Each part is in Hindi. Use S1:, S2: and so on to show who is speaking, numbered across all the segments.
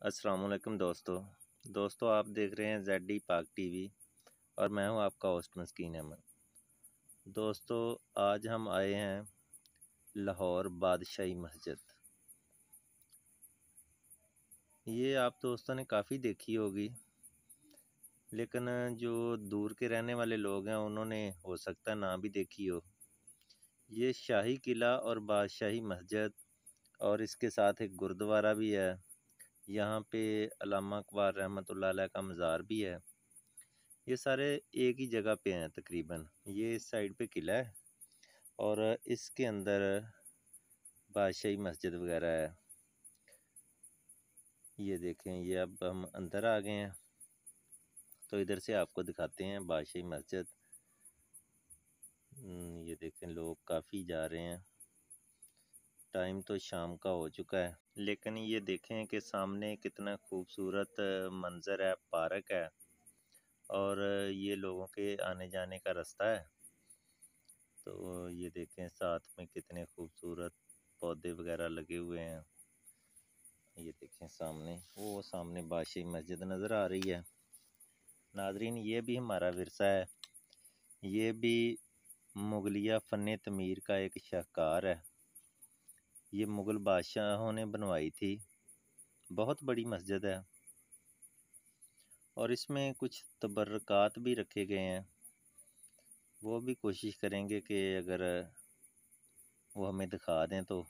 S1: अस्सलाम वालेकुम दोस्तों आप देख रहे हैं जेड डी पाक टीवी और मैं हूं आपका होस्ट मस्कीन अहमद। दोस्तों आज हम आए हैं लाहौर बादशाही मस्जिद। ये आप दोस्तों ने काफ़ी देखी होगी, लेकिन जो दूर के रहने वाले लोग हैं उन्होंने हो सकता ना भी देखी हो। ये शाही किला और बादशाही मस्जिद और इसके साथ एक गुरुद्वारा भी है। यहाँ पे अल्लामा इकबाल रहमतुल्लाह अलैह का मज़ार भी है। ये सारे एक ही जगह पे हैं तकरीबन। ये इस साइड पे किला है और इसके अंदर बादशाही मस्जिद वगैरह है। ये देखें, ये अब हम अंदर आ गए हैं तो इधर से आपको दिखाते हैं बादशाही मस्जिद। ये देखें, लोग काफ़ी जा रहे हैं। टाइम तो शाम का हो चुका है, लेकिन ये देखें कि सामने कितना खूबसूरत मंज़र है, पार्क है और ये लोगों के आने जाने का रास्ता है। तो ये देखें साथ में कितने खूबसूरत पौधे वगैरह लगे हुए हैं। ये देखें सामने बादशाही मस्जिद नज़र आ रही है। नाजरीन, ये भी हमारा विरसा है। ये भी मुगलिया फ़न तमीर का एक शाहकार है। ये मुग़ल बादशाहों ने बनवाई थी। बहुत बड़ी मस्जिद है और इसमें कुछ तबर्रकात भी रखे गए हैं। वो भी कोशिश करेंगे कि अगर वो हमें दिखा दें तो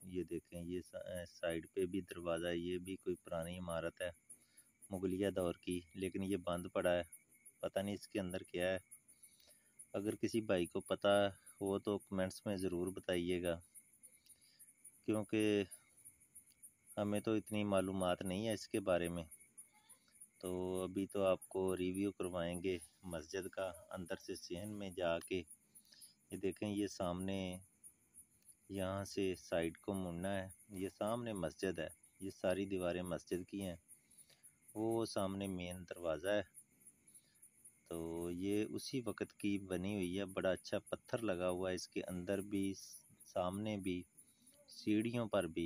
S1: ये देखें, ये साइड पे भी दरवाज़ा है। ये भी कोई पुरानी इमारत है मुगलिया दौर की, लेकिन ये बंद पड़ा है। पता नहीं इसके अंदर क्या है। अगर किसी भाई को पता हो तो कमेंट्स में ज़रूर बताइएगा, क्योंकि हमें तो इतनी मालूमात नहीं है इसके बारे में। तो अभी तो आपको रिव्यू करवाएंगे मस्जिद का अंदर से सहन में जाके। ये देखें, ये सामने यहाँ से साइड को मुड़ना है। ये सामने मस्जिद है। ये सारी दीवारें मस्जिद की हैं। वो सामने मेन दरवाज़ा है। तो ये उसी वक़्त की बनी हुई है। बड़ा अच्छा पत्थर लगा हुआ है इसके अंदर भी, सामने भी, सीढ़ियों पर भी।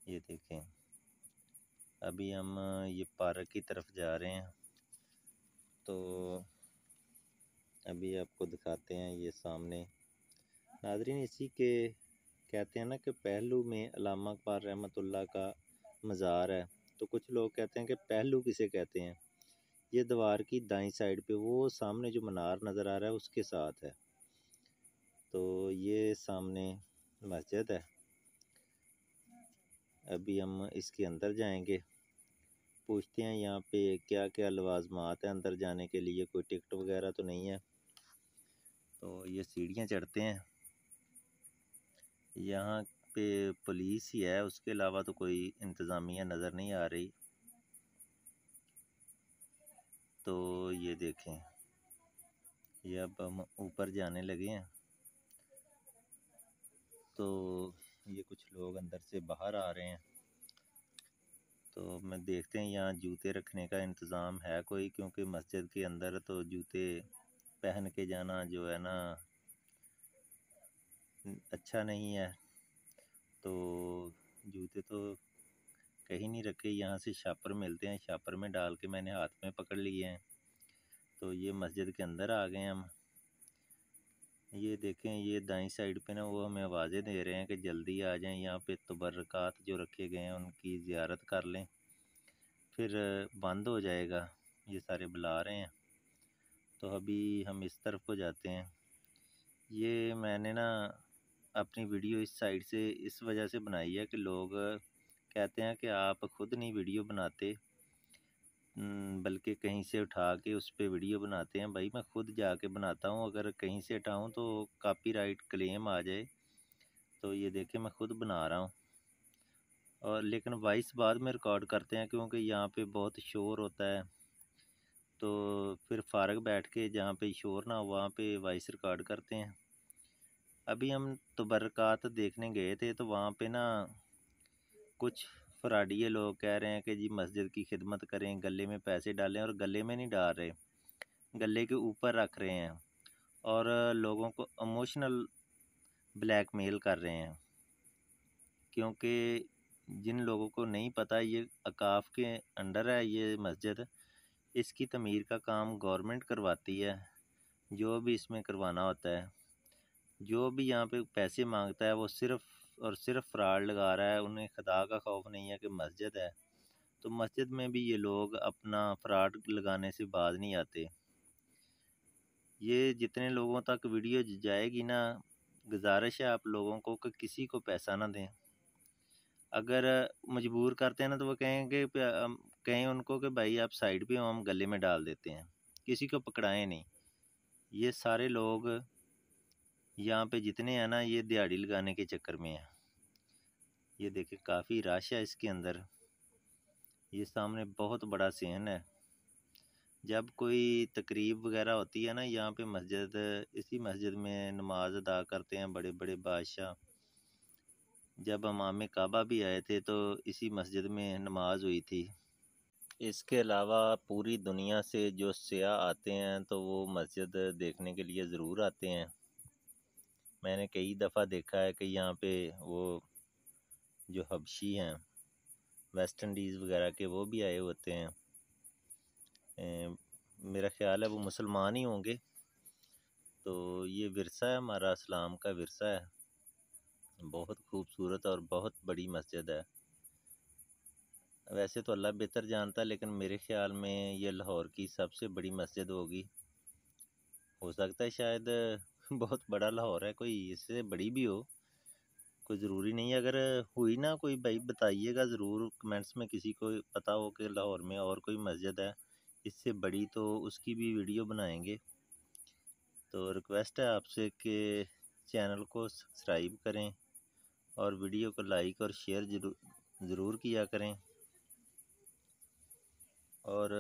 S1: ये देखें, अभी हम ये पार्क की तरफ जा रहे हैं तो अभी आपको दिखाते हैं ये सामने। नाज़रीन, इसी के कहते हैं ना कि पहलू में अल्लामा इकबाल रहमतुल्लाह का मज़ार है। तो कुछ लोग कहते हैं कि पहलू किसे कहते हैं। ये दीवार की दाईं साइड पे वो सामने जो मीनार नज़र आ रहा है उसके साथ है। तो ये सामने मस्जिद है। अभी हम इसके अंदर जाएंगे, पूछते हैं यहाँ पे क्या क्या लवाजमात हैं अंदर जाने के लिए। कोई टिकट वगैरह तो नहीं है। तो ये सीढ़ियाँ चढ़ते हैं। यहाँ पे पुलिस ही है, उसके अलावा तो कोई इंतज़ामिया नज़र नहीं आ रही। तो ये देखें, ये अब हम ऊपर जाने लगे हैं तो ये कुछ लोग अंदर से बाहर आ रहे हैं। तो मैं देखते हैं यहाँ जूते रखने का इंतज़ाम है कोई, क्योंकि मस्जिद के अंदर तो जूते पहन के जाना जो है ना अच्छा नहीं है। तो जूते तो कहीं नहीं रखे। यहाँ से शापर मिलते हैं, शापर में डाल के मैंने हाथ में पकड़ लिए हैं। तो ये मस्जिद के अंदर आ गए हम। ये देखें, ये दाईं साइड पे ना वो हमें आवाज़ें दे रहे हैं कि जल्दी आ जाएं, यहाँ पे तबर्रकात जो रखे गए हैं उनकी ज़ियारत कर लें, फिर बंद हो जाएगा। ये सारे बुला रहे हैं। तो अभी हम इस तरफ को जाते हैं। ये मैंने ना अपनी वीडियो इस साइड से इस वजह से बनाई है कि लोग कहते हैं कि आप खुद नहीं वीडियो बनाते, बल्कि कहीं से उठा के उस पर वीडियो बनाते हैं। भाई मैं खुद जाके बनाता हूँ। अगर कहीं से उठाऊँ तो कॉपीराइट क्लेम आ जाए। तो ये देखें, मैं खुद बना रहा हूँ और लेकिन वॉइस बाद में रिकॉर्ड करते हैं, क्योंकि यहाँ पे बहुत शोर होता है। तो फिर फ़ारग बैठ के जहाँ पे शोर ना हो वहाँ पे वॉइस रिकॉर्ड करते हैं। अभी हम तबर्रकात देखने गए थे तो वहाँ पे ना कुछ फ्रॉडिये लोग कह रहे हैं कि जी मस्जिद की खिदमत करें, गले में पैसे डालें, और गले में नहीं डाल रहे, गले के ऊपर रख रहे हैं और लोगों को इमोशनल ब्लैकमेल कर रहे हैं। क्योंकि जिन लोगों को नहीं पता, ये अकाफ के अंडर है ये मस्जिद, इसकी तमीर का काम गवर्नमेंट करवाती है। जो भी इसमें करवाना होता है, जो भी यहाँ पे पैसे मांगता है वो सिर्फ़ और सिर्फ फ्रॉड लगा रहा है। उन्हें खुदा का खौफ नहीं है कि मस्जिद है। तो मस्जिद में भी ये लोग अपना फ्रॉड लगाने से बाज नहीं आते। ये जितने लोगों तक वीडियो जाएगी ना, गुजारिश है आप लोगों को कि किसी को पैसा ना दें। अगर मजबूर करते हैं ना, तो वो कहेंगे कहें उनको कि भाई आप साइड पे हो, हम गले में डाल देते हैं। किसी को पकड़ाएं नहीं। ये सारे लोग यहाँ पे जितने हैं ना, ये दिहाड़ी लगाने के चक्कर में हैं। ये देखिए काफ़ी रश है इसके अंदर। ये सामने बहुत बड़ा सीन है। जब कोई तकरीब वगैरह होती है ना, यहाँ पे मस्जिद, इसी मस्जिद में नमाज अदा करते हैं बड़े बड़े बादशाह। जब इमाम काबा भी आए थे तो इसी मस्जिद में नमाज हुई थी। इसके अलावा पूरी दुनिया से जो सियाह आते हैं तो वो मस्जिद देखने के लिए ज़रूर आते हैं। मैंने कई दफ़ा देखा है कि यहाँ पे वो जो हबशी हैं, वेस्ट इंडीज़ वगैरह के, वो भी आए होते हैं। मेरा ख़्याल है वो मुसलमान ही होंगे। तो ये विरसा है हमारा, इस्लाम का विरसा है। बहुत खूबसूरत और बहुत बड़ी मस्जिद है। वैसे तो अल्लाह बेहतर जानता है, लेकिन मेरे ख़्याल में ये लाहौर की सबसे बड़ी मस्जिद होगी। हो सकता है शायद बहुत बड़ा लाहौर है, कोई इससे बड़ी भी हो, कोई ज़रूरी नहीं है। अगर हुई ना कोई, भाई बताइएगा ज़रूर कमेंट्स में, किसी को पता हो कि लाहौर में और कोई मस्जिद है इससे बड़ी, तो उसकी भी वीडियो बनाएंगे। तो रिक्वेस्ट है आपसे कि चैनल को सब्सक्राइब करें और वीडियो को लाइक और शेयर ज़रूर किया करें। और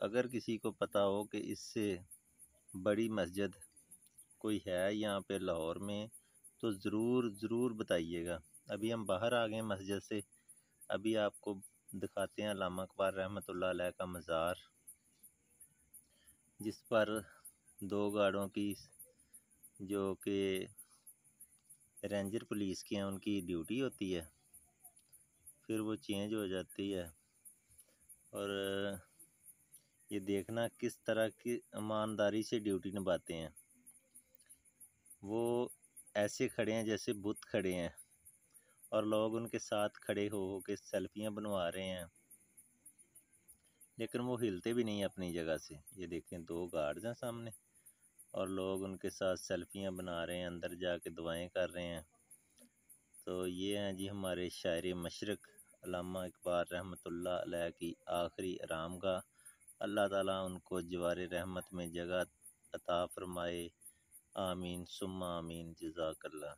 S1: अगर किसी को पता हो कि इससे बड़ी मस्जिद कोई है यहाँ पे लाहौर में, तो ज़रूर बताइएगा। अभी हम बाहर आ गए मस्जिद से। अभी आपको दिखाते हैं अल्लामा इकबाल रहमतुल्लाह अलैह का मज़ार, जिस पर 2 गार्डों की, जो कि रेंजर पुलिस की हैं, उनकी ड्यूटी होती है। फिर वो चेंज हो जाती है। और ये देखना किस तरह की ईमानदारी से ड्यूटी निभाते हैं। वो ऐसे खड़े हैं जैसे बुत खड़े हैं, और लोग उनके साथ खड़े हो के सेल्फियां बनवा रहे हैं, लेकिन वो हिलते भी नहीं अपनी जगह से। ये देखें 2 गार्ड्स हैं सामने, और लोग उनके साथ सेल्फियां बना रहे हैं, अंदर जाके दुआएं कर रहे हैं। तो ये हैं जी हमारे शायर मशरक़ अल्लामा इकबाल रहमतुल्लाह अलैह की आखिरी आरामगाह। अल्लाह ताला उनको जवार रहमत में जगह अता फरमाए। आमीन सुम्मा आमीन। जज़ाकल्लाह।